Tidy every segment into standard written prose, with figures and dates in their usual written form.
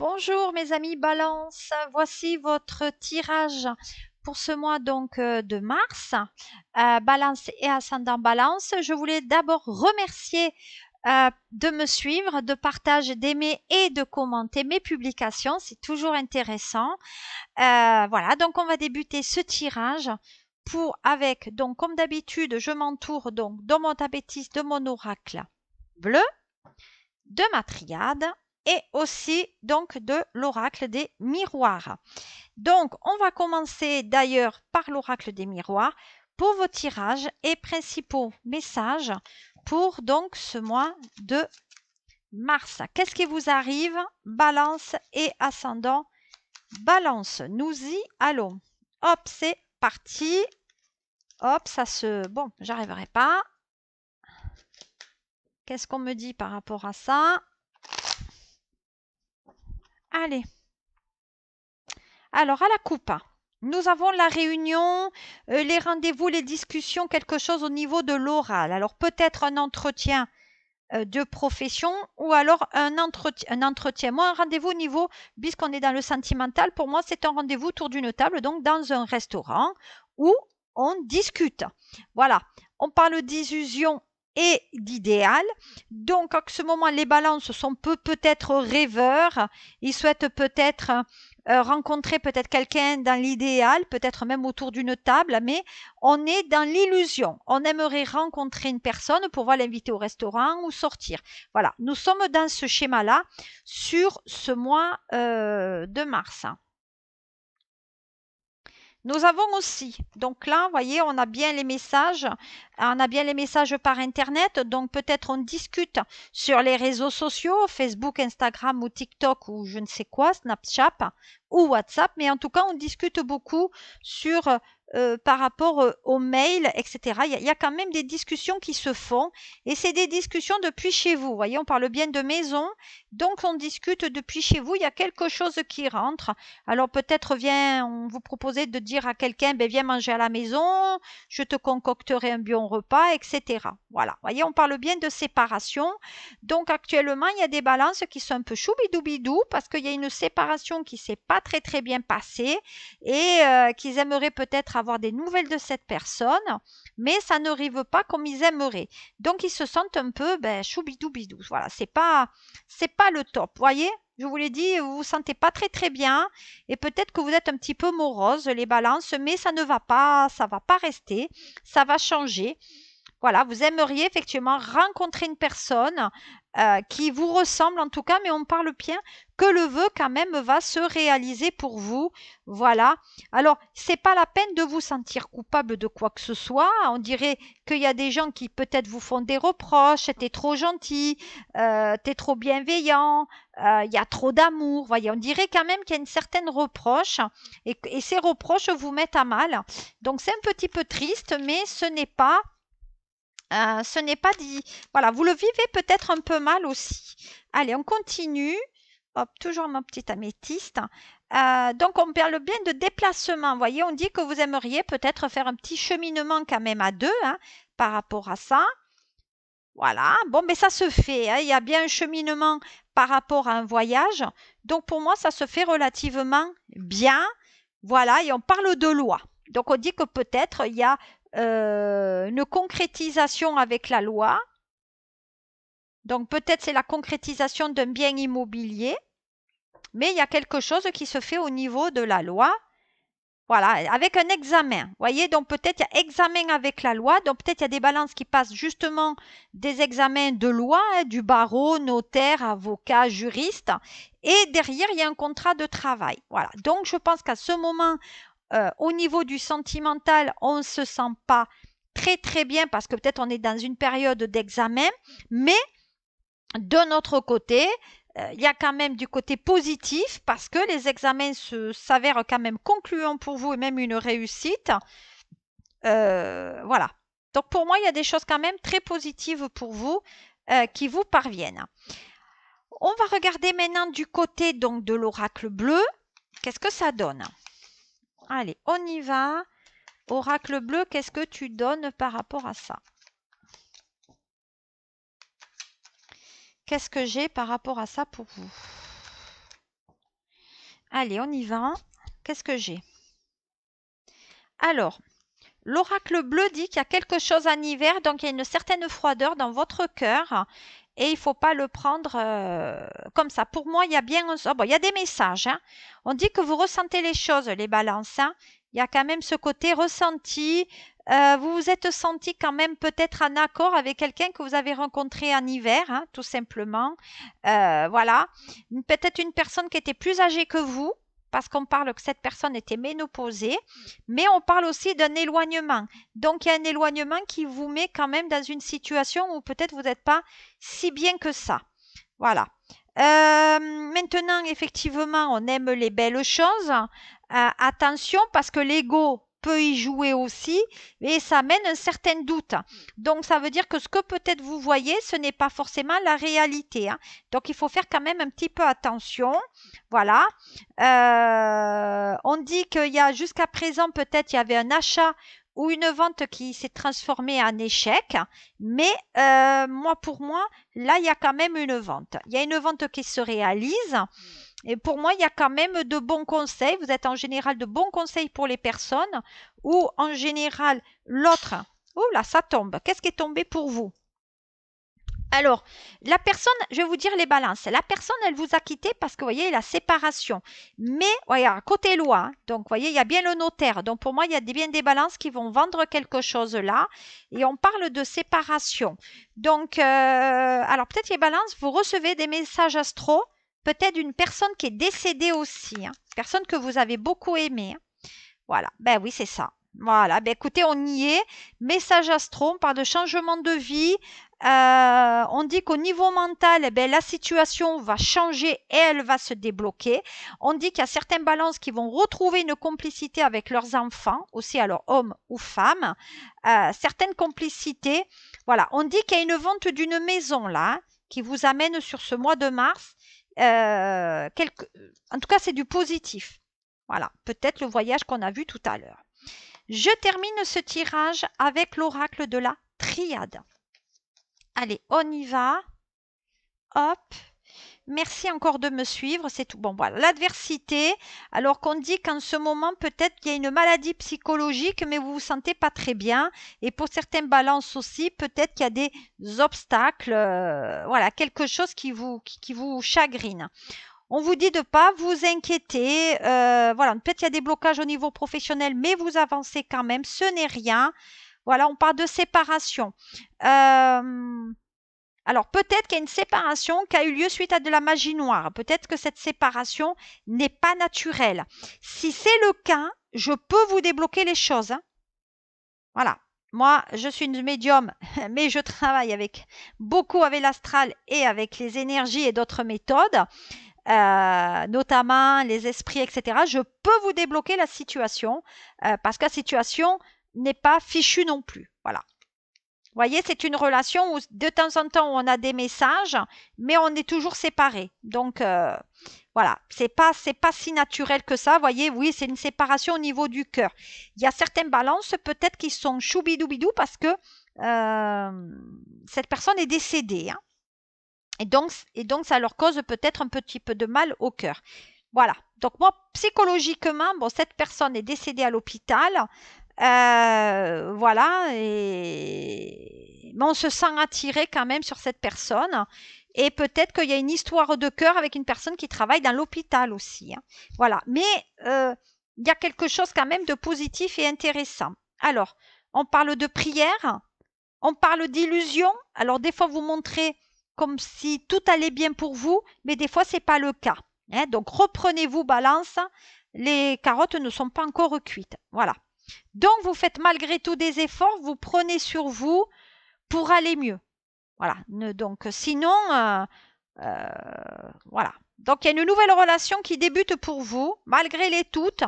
Bonjour mes amis Balance, voici votre tirage pour ce mois donc de mars, Balance et ascendant Balance. Je voulais d'abord remercier de me suivre, de partager, d'aimer et de commenter mes publications, c'est toujours intéressant. Voilà, donc on va débuter ce tirage avec, donc comme d'habitude, je m'entoure donc de mon tabétiste, de mon oracle bleu, de ma triade et aussi donc de l'oracle des miroirs. Donc, on va commencer d'ailleurs par l'oracle des miroirs pour vos tirages et principaux messages pour donc ce mois de mars. Qu'est-ce qui vous arrive? Balance et ascendant Balance. Nous y allons. Hop, c'est parti. Hop, ça se... Bon, j'arriverai pas. Qu'est-ce qu'on me dit par rapport à ça? Allez. Alors, à la coupe, nous avons la réunion, les rendez-vous, les discussions, quelque chose au niveau de l'oral. Alors, peut-être un entretien de profession ou alors un entretien. Moi, un rendez-vous au niveau, puisqu'on est dans le sentimental, pour moi, c'est un rendez-vous autour d'une table, donc dans un restaurant où on discute. Voilà, on parle d'illusion et d'idéal. Donc, à ce moment, les balances sont peut-être rêveurs. Ils souhaitent peut-être rencontrer peut-être quelqu'un dans l'idéal, peut-être même autour d'une table, mais on est dans l'illusion. On aimerait rencontrer une personne pour pouvoir l'inviter au restaurant ou sortir. Voilà, nous sommes dans ce schéma-là sur ce mois de mars. Nous avons aussi, donc là, vous voyez, on a bien les messages par Internet, donc peut-être on discute sur les réseaux sociaux, Facebook, Instagram ou TikTok ou je ne sais quoi, Snapchat ou WhatsApp, mais en tout cas, on discute beaucoup sur par rapport aux mails, etc. Il y a quand même des discussions qui se font et c'est des discussions depuis chez vous. Vous voyez, on parle bien de maison, donc on discute depuis chez vous. Il y a quelque chose qui rentre. Alors peut-être on vous proposait de dire à quelqu'un, ben, viens manger à la maison, je te concocterai un bon repas, etc. Voilà, vous voyez, on parle bien de séparation. Donc actuellement, il y a des balances qui sont un peu choubidoubidou parce qu'il y a une séparation qui ne s'est pas très très bien passée et qu'ils aimeraient peut-être avoir des nouvelles de cette personne, mais ça n'arrive pas comme ils aimeraient. Donc ils se sentent un peu choubidoubidou. Voilà, c'est pas le top, vous voyez? Je vous l'ai dit, vous vous sentez pas très très bien et peut-être que vous êtes un petit peu morose, les balances, mais ça ne va pas, ça va pas rester, ça va changer. Voilà, vous aimeriez effectivement rencontrer une personne qui vous ressemble en tout cas, mais on parle bien que le vœu quand même va se réaliser pour vous. Voilà. Alors, c'est pas la peine de vous sentir coupable de quoi que ce soit. On dirait qu'il y a des gens qui peut-être vous font des reproches. T'es trop gentil, t'es trop bienveillant, il y a trop d'amour. Voyez, on dirait quand même qu'il y a une certaine reproche et ces reproches vous mettent à mal. Donc, c'est un petit peu triste, mais ce n'est pas dit. Voilà, vous le vivez peut-être un peu mal aussi. Allez, on continue. Hop, toujours ma petite améthyste. Donc, on parle bien de déplacement. Vous voyez, on dit que vous aimeriez peut-être faire un petit cheminement quand même à deux hein, par rapport à ça. Voilà, bon, mais ça se fait. Hein. Il y a bien un cheminement par rapport à un voyage. Donc, pour moi, ça se fait relativement bien. Voilà, et on parle de loi. Donc, on dit que peut-être il y a une concrétisation avec la loi. Donc, peut-être c'est la concrétisation d'un bien immobilier, mais il y a quelque chose qui se fait au niveau de la loi. Voilà, avec un examen. Vous voyez, donc peut-être il y a examen avec la loi, donc peut-être il y a des balances qui passent justement des examens de loi, hein, du barreau, notaire, avocat, juriste, et derrière il y a un contrat de travail. Voilà, donc je pense qu'à ce moment, au niveau du sentimental, on ne se sent pas très très bien parce que peut-être on est dans une période d'examen, mais de notre côté, il y a quand même du côté positif parce que les examens s'avèrent quand même concluants pour vous et même une réussite. Voilà. Donc pour moi, il y a des choses quand même très positives pour vous qui vous parviennent. On va regarder maintenant du côté donc de l'oracle bleu. Qu'est-ce que ça donne? Allez, on y va. Oracle bleu, qu'est-ce que tu donnes par rapport à ça? Qu'est-ce que j'ai par rapport à ça pour vous? Allez, on y va. Qu'est-ce que j'ai? Alors, l'oracle bleu dit qu'il y a quelque chose en hiver, donc il y a une certaine froideur dans votre cœur et il ne faut pas le prendre comme ça. Pour moi, il y a bien oh, bon, il y a des messages. Hein. On dit que vous ressentez les choses, les balances. Hein. Il y a quand même ce côté ressenti. Vous vous êtes senti quand même peut-être en accord avec quelqu'un que vous avez rencontré en hiver, hein, tout simplement. Voilà. Peut-être une personne qui était plus âgée que vous, parce qu'on parle que cette personne était ménopausée, mais on parle aussi d'un éloignement. Donc, il y a un éloignement qui vous met quand même dans une situation où peut-être vous n'êtes pas si bien que ça. Voilà. Maintenant, effectivement, on aime les belles choses. Attention, parce que l'ego peut y jouer aussi, et ça mène un certain doute. Donc, ça veut dire que ce que peut-être vous voyez, ce n'est pas forcément la réalité. Hein. Donc, il faut faire quand même un petit peu attention. Voilà. On dit qu'il y a jusqu'à présent, peut-être, il y avait un achat ou une vente qui s'est transformée en échec. Mais moi, pour moi, là, il y a quand même une vente. Il y a une vente qui se réalise. Et pour moi, il y a quand même de bons conseils. Vous êtes en général de bons conseils pour les personnes ou en général l'autre. Oh là, ça tombe. Qu'est-ce qui est tombé pour vous? Alors, la personne, je vais vous dire les balances. La personne, elle vous a quitté parce que, vous voyez, la séparation. Mais, voyez, côté loi, hein, donc, vous voyez, il y a bien le notaire. Donc, pour moi, il y a bien des balances qui vont vendre quelque chose là. Et on parle de séparation. Donc, alors, peut-être les balances, vous recevez des messages astro, peut-être d'une personne qui est décédée aussi. Hein, personne que vous avez beaucoup aimée. Hein. Voilà, ben oui, c'est ça. Voilà, ben écoutez, on y est. Message astro, on parle de changement de vie. On dit qu'au niveau mental, eh ben, la situation va changer et elle va se débloquer. On dit qu'il y a certaines balances qui vont retrouver une complicité avec leurs enfants, aussi alors hommes ou femmes. Certaines complicités. Voilà, on dit qu'il y a une vente d'une maison là, hein, qui vous amène sur ce mois de mars. En tout cas, c'est du positif. Voilà, peut-être le voyage qu'on a vu tout à l'heure. Je termine ce tirage avec l'oracle de la triade. Allez, on y va. Hop. Merci encore de me suivre, c'est tout. Bon, voilà, l'adversité, alors qu'on dit qu'en ce moment, peut-être qu'il y a une maladie psychologique, mais vous vous sentez pas très bien. Et pour certaines balances aussi, peut-être qu'il y a des obstacles, voilà, quelque chose qui vous chagrine. On vous dit de ne pas vous inquiéter. Voilà, peut-être qu'il y a des blocages au niveau professionnel, mais vous avancez quand même. Ce n'est rien. Voilà, on parle de séparation. Alors, peut-être qu'il y a une séparation qui a eu lieu suite à de la magie noire. Peut-être que cette séparation n'est pas naturelle. Si c'est le cas, je peux vous débloquer les choses. Hein. Voilà. Moi, je suis une médium, mais je travaille beaucoup avec l'astral et avec les énergies et d'autres méthodes. Notamment les esprits, etc. Je peux vous débloquer la situation parce que la situation n'est pas fichue non plus. Voilà. Vous voyez, c'est une relation où de temps en temps on a des messages, mais on est toujours séparés. Donc voilà, c'est pas si naturel que ça. Vous voyez, oui, c'est une séparation au niveau du cœur. Il y a certaines balances peut-être qui sont choubidoubidou parce que cette personne est décédée. Hein. Et donc, ça leur cause peut-être un petit peu de mal au cœur. Voilà. Donc, moi, psychologiquement, bon, cette personne est décédée à l'hôpital. Voilà. Mais on se sent attiré quand même sur cette personne. Et peut-être qu'il y a une histoire de cœur avec une personne qui travaille dans l'hôpital aussi. Hein. Voilà. Mais il y a quelque chose quand même de positif et intéressant. Alors, on parle de prière. On parle d'illusion. Alors, des fois, vous montrez comme si tout allait bien pour vous, mais des fois, ce n'est pas le cas. Hein. Donc, reprenez-vous, balance. Les carottes ne sont pas encore cuites. Voilà. Donc, vous faites malgré tout des efforts, vous prenez sur vous pour aller mieux. Voilà. Donc, sinon, voilà. Donc, il y a une nouvelle relation qui débute pour vous, malgré les doutes.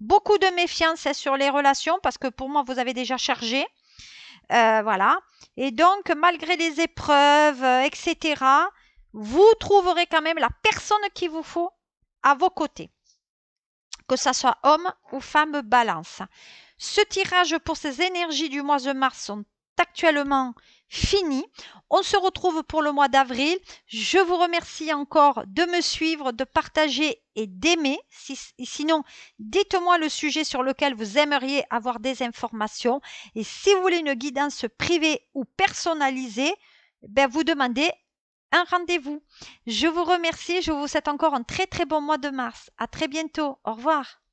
Beaucoup de méfiance sur les relations, parce que pour moi, vous avez déjà chargé. Voilà. Et donc, malgré les épreuves, etc., vous trouverez quand même la personne qu'il vous faut à vos côtés. Que ça soit homme ou femme balance. Ce tirage pour ces énergies du mois de mars sont actuellement fini. On se retrouve pour le mois d'avril. Je vous remercie encore de me suivre, de partager et d'aimer. Sinon, dites-moi le sujet sur lequel vous aimeriez avoir des informations. Et si vous voulez une guidance privée ou personnalisée, ben vous demandez un rendez-vous. Je vous remercie. Je vous souhaite encore un très très bon mois de mars. À très bientôt. Au revoir.